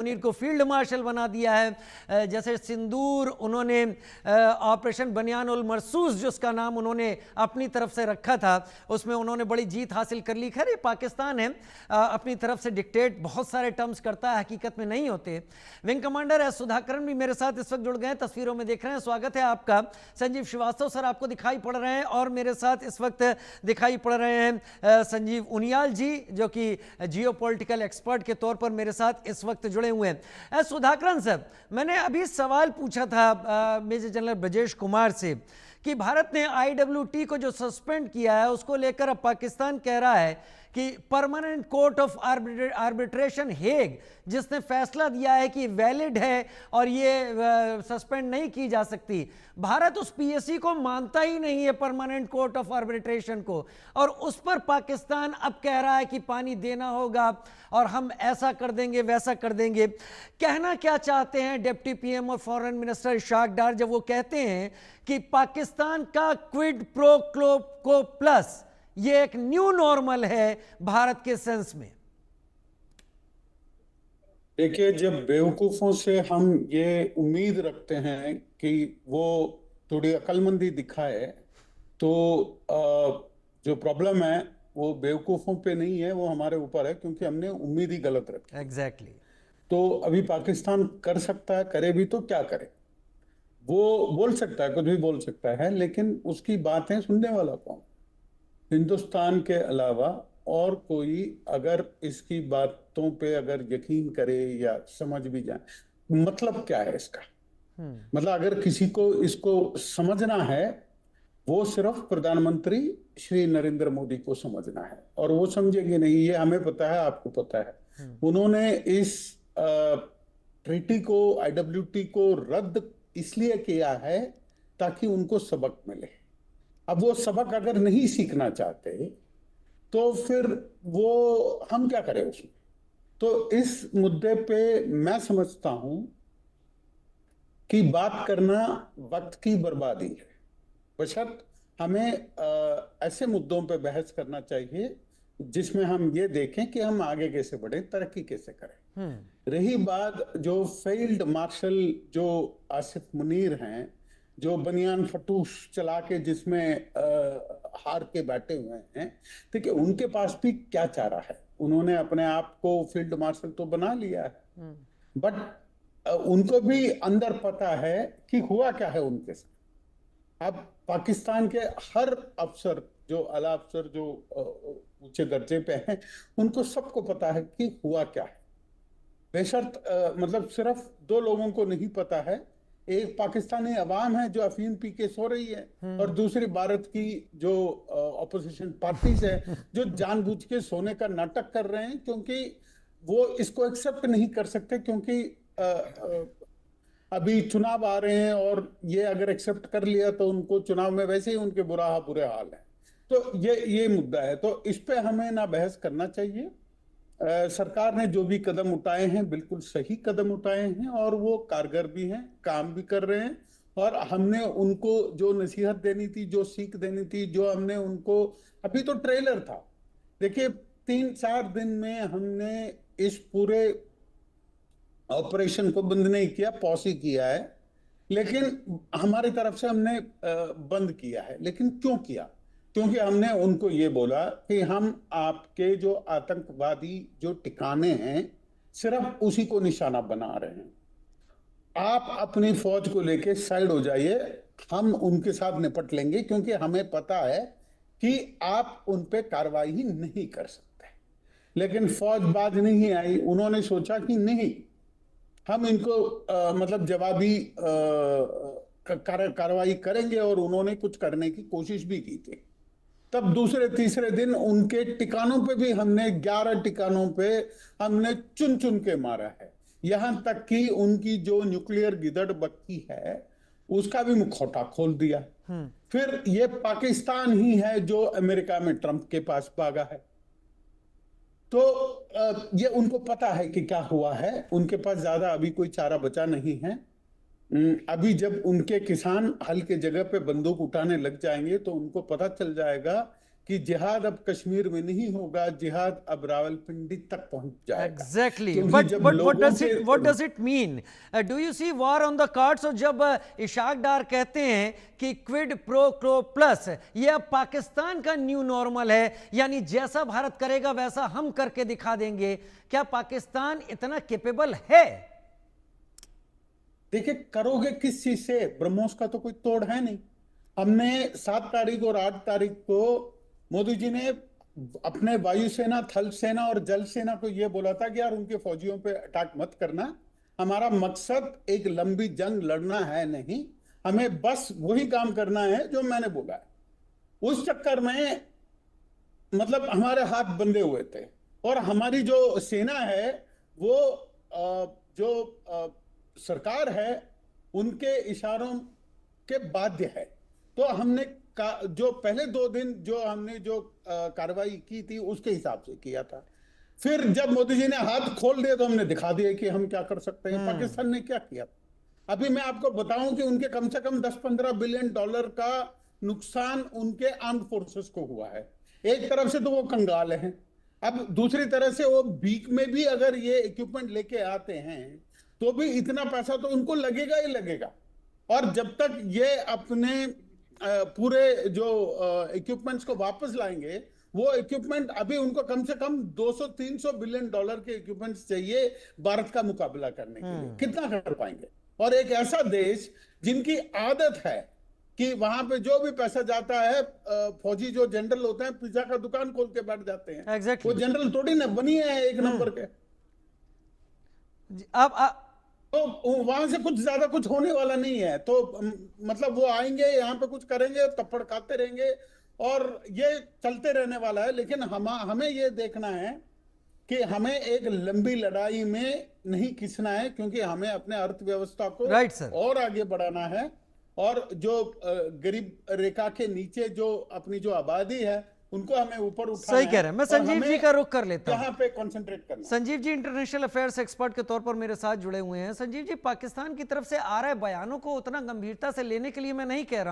मुनीर को field marshal बना दिया है। जैसे सिंदूर उन्होंने ऑपरेशन बनियान उल मरसूस जिसका नाम उन्होंने अपनी तरफ से रखा था, उसमें उन्होंने बड़ी जीत हासिल कर ली। खैर ये पाकिस्तान है, अपनी तरफ से डिक्टेट बहुत सारे टर्म्स करता है, हकीकत में नहीं होते। विंग कमांडर एस सुधाकरन भी मेरे साथ इस वक्त जुड़ गए, तस्वीरों में देख रहे हैं। स्वागत है आपका। संजीव श्रीवास्तव सर आपको दिखाई पड़ रहे हैं और मेरे साथ इस वक्त दिखाई पड़ रहे हैं संजीव उनियाल जी, जो कि जियो पॉलिटिकल एक्सपर्ट के तौर पर मेरे साथ इस वक्त जुड़े हुए हैं। सुधाकरन सर, मैंने अभी सवाल पूछा था मेजर जनरल ब्रजेश कुमार से कि भारत ने IWT को जो सस्पेंड किया है उसको लेकर अब पाकिस्तान कह रहा है कि permanent court of arbitration Hague जिसने फैसला दिया है कि वैलिड है और ये सस्पेंड नहीं की जा सकती, भारत उस PSC को मानता ही नहीं है, परमानेंट कोर्ट ऑफ आर्बिट्रेशन को, और उस पर पाकिस्तान अब कह रहा है कि पानी देना होगा और हम ऐसा कर देंगे वैसा कर देंगे। कहना क्या चाहते हैं डिप्टी PM और फॉरेन मिनिस्टर इशाक डार जब वो कहते हैं कि पाकिस्तान का क्विड प्रो क्वो प्लस ये एक न्यू नॉर्मल है भारत के सेंस में? देखिए, जब बेवकूफों से हम ये उम्मीद रखते हैं कि वो थोड़ी अक्लमंदी दिखाए, तो जो प्रॉब्लम है वो बेवकूफों पे नहीं है, वो हमारे ऊपर है, क्योंकि हमने उम्मीद ही गलत रखी। एग्जैक्टली। तो अभी पाकिस्तान कर सकता है, करे भी तो क्या करे? वो बोल सकता है, कुछ भी बोल सकता है, लेकिन उसकी बातें सुनने वाला कौन? हिंदुस्तान के अलावा और कोई अगर इसकी बातों पे अगर यकीन करे या समझ भी जाए, मतलब क्या है इसका? मतलब अगर किसी को इसको समझना है, वो सिर्फ प्रधानमंत्री श्री नरेंद्र मोदी को समझना है, और वो समझेंगे नहीं, ये हमें पता है, आपको पता है। उन्होंने इस ट्रीटी को, IWT को रद्द इसलिए किया है ताकि उनको सबक मिले। अब वो सबक अगर नहीं सीखना चाहते तो फिर वो हम क्या करें उसमें? तो इस मुद्दे पे मैं समझता हूं कि बात करना वक्त की बर्बादी है। बशर्त हमें ऐसे मुद्दों पे बहस करना चाहिए जिसमें हम ये देखें कि हम आगे कैसे बढ़े, तरक्की कैसे करें। रही बात जो फील्ड मार्शल जो आसिफ मुनीर हैं, जो बनियान फटूश चला के जिसमें हार के बैठे हुए हैं, ठीक है, उनके पास भी क्या चारा है? उन्होंने अपने आप को फील्ड मार्शल तो बना लिया है, बट उनको भी अंदर पता है कि हुआ क्या है उनके साथ। अब पाकिस्तान के हर अफसर, जो आला अफसर जो ऊंचे दर्जे पे हैं, उनको सबको पता है कि हुआ क्या है। बेशर्त मतलब सिर्फ दो लोगों को नहीं पता है, एक पाकिस्तानी अवाम है जो अफीम पी के सो रही है, और दूसरी भारत की जो ऑपोजिशन पार्टीज है जो जानबूझ के सोने का नाटक कर रहे हैं, क्योंकि वो इसको एक्सेप्ट नहीं कर सकते, क्योंकि अभी चुनाव आ रहे हैं, और ये अगर एक्सेप्ट कर लिया तो उनको चुनाव में वैसे ही उनके बुरे हाल है। तो ये मुद्दा है, तो इस पे हमें ना बहस करना चाहिए। सरकार ने जो भी कदम उठाए हैं बिल्कुल सही कदम उठाए हैं, और वो कारगर भी हैं, काम भी कर रहे हैं, और हमने उनको जो नसीहत देनी थी, जो सीख देनी थी, जो हमने उनको, अभी तो ट्रेलर था, देखिए 3-4 दिन में हमने इस पूरे ऑपरेशन को बंद नहीं किया, पॉज ही किया है, लेकिन हमारी तरफ से हमने बंद किया है। लेकिन क्यों किया? क्योंकि हमने उनको ये बोला कि हम आपके जो आतंकवादी जो ठिकाने हैं सिर्फ उसी को निशाना बना रहे हैं, आप अपनी फौज को लेके साइड हो जाइए, हम उनके साथ निपट लेंगे, क्योंकि हमें पता है कि आप उन पे कार्रवाई ही नहीं कर सकते। लेकिन फौज बाज नहीं आई, उन्होंने सोचा कि नहीं, हम इनको मतलब जवाबी कार्रवाई करेंगे, और उन्होंने कुछ करने की कोशिश भी की थी। तब दूसरे तीसरे दिन उनके ठिकानों पे भी हमने 11 ठिकानों पे हमने चुन चुन के मारा है, यहां तक कि उनकी जो न्यूक्लियर गिदड़ बत्ती है उसका भी मुखौटा खोल दिया। फिर ये पाकिस्तान ही है जो अमेरिका में ट्रंप के पास भागा है। तो ये उनको पता है कि क्या हुआ है, उनके पास ज्यादा अभी कोई चारा बचा नहीं है। अभी जब उनके किसान हल के जगह पे बंदूक उठाने लग जाएंगे तो उनको पता चल जाएगा कि जिहाद अब कश्मीर में नहीं होगा, जिहाद अब रावलपिंडी तक पहुंच जाएगा। एग्जैक्टली, क्योंकि जब बट लोगों what does it mean? Do you see war on the cards? और जब इशाक डार कहते हैं कि क्विड प्रो क्रो प्लस, ये अब पाकिस्तान का न्यू नॉर्मल है, यानी जैसा भारत करेगा वैसा हम करके दिखा देंगे, क्या पाकिस्तान इतना कैपेबल है? देखिए, करोगे किस चीज से? ब्रह्मोस का तो कोई तोड़ है नहीं। हमने 7 तारीख और 8 तारीख को मोदी जी ने अपने वायुसेना, थल सेना और जल सेना को यह बोला था कि यार उनके फौजियों पे अटैक मत करना, हमारा मकसद एक लंबी जंग लड़ना है नहीं, हमें बस वही काम करना है जो मैंने बोला है। उस चक्कर में मतलब हमारे हाथ बंधे हुए थे, और हमारी जो सेना है वो जो सरकार है उनके इशारों के बाध्य है। तो हमने जो पहले 2 दिन जो हमने जो कार्रवाई की थी उसके हिसाब से किया था। फिर जब मोदी जी ने हाथ खोल दिए तो हमने दिखा दिया कि हम क्या कर सकते हैं। पाकिस्तान ने क्या किया? अभी मैं आपको बताऊं कि उनके कम से कम 10-15 बिलियन डॉलर का नुकसान उनके आर्म्ड फोर्सेस को हुआ है। एक तरफ से तो वो कंगाल हैं, अब दूसरी तरह से वो बीक में भी अगर ये इक्विपमेंट लेके आते हैं तो भी इतना पैसा तो उनको लगेगा ही लगेगा। और जब तक ये अपने पूरे जो इक्विपमेंट्स को वापस लाएंगे, वो इक्विपमेंट अभी उनको कम से कम 200-300 बिलियन डॉलर के इक्विपमेंट्स चाहिए भारत का मुकाबला करने के लिए। कितना कर पाएंगे? और एक ऐसा देश जिनकी आदत है कि वहां पे जो भी पैसा जाता है, फौजी जो जनरल होते हैं पिज्जा का दुकान खोल के बैठ जाते हैं। Exactly. वो जनरल थोड़ी ना बनी है एक नंबर के। अब तो वहां से कुछ ज्यादा कुछ होने वाला नहीं है। तो मतलब वो आएंगे यहाँ पे कुछ करेंगे, थप्पड़ खाते रहेंगे और ये चलते रहने वाला है। लेकिन हमें ये देखना है कि हमें एक लंबी लड़ाई में नहीं खींचना है, क्योंकि हमें अपने अर्थव्यवस्था को राइट सर, और आगे बढ़ाना है। और जो गरीब रेखा के नीचे जो अपनी जो आबादी है उनको हमें ऊपर उठाना सही कह रहे हैं। मैं संजीव जी का रुख कर लेता हूं। यहाँ पे कंसंट्रेट करना। Sanjeev ji international affairs expert के तौर पर मेरे साथ जुड़े हुए हैं। संजीव जी, पाकिस्तान की तरफ से आ रहे बयानों को उतना गंभीरता से लेने के लिए मैं नहीं कह रहा हूं।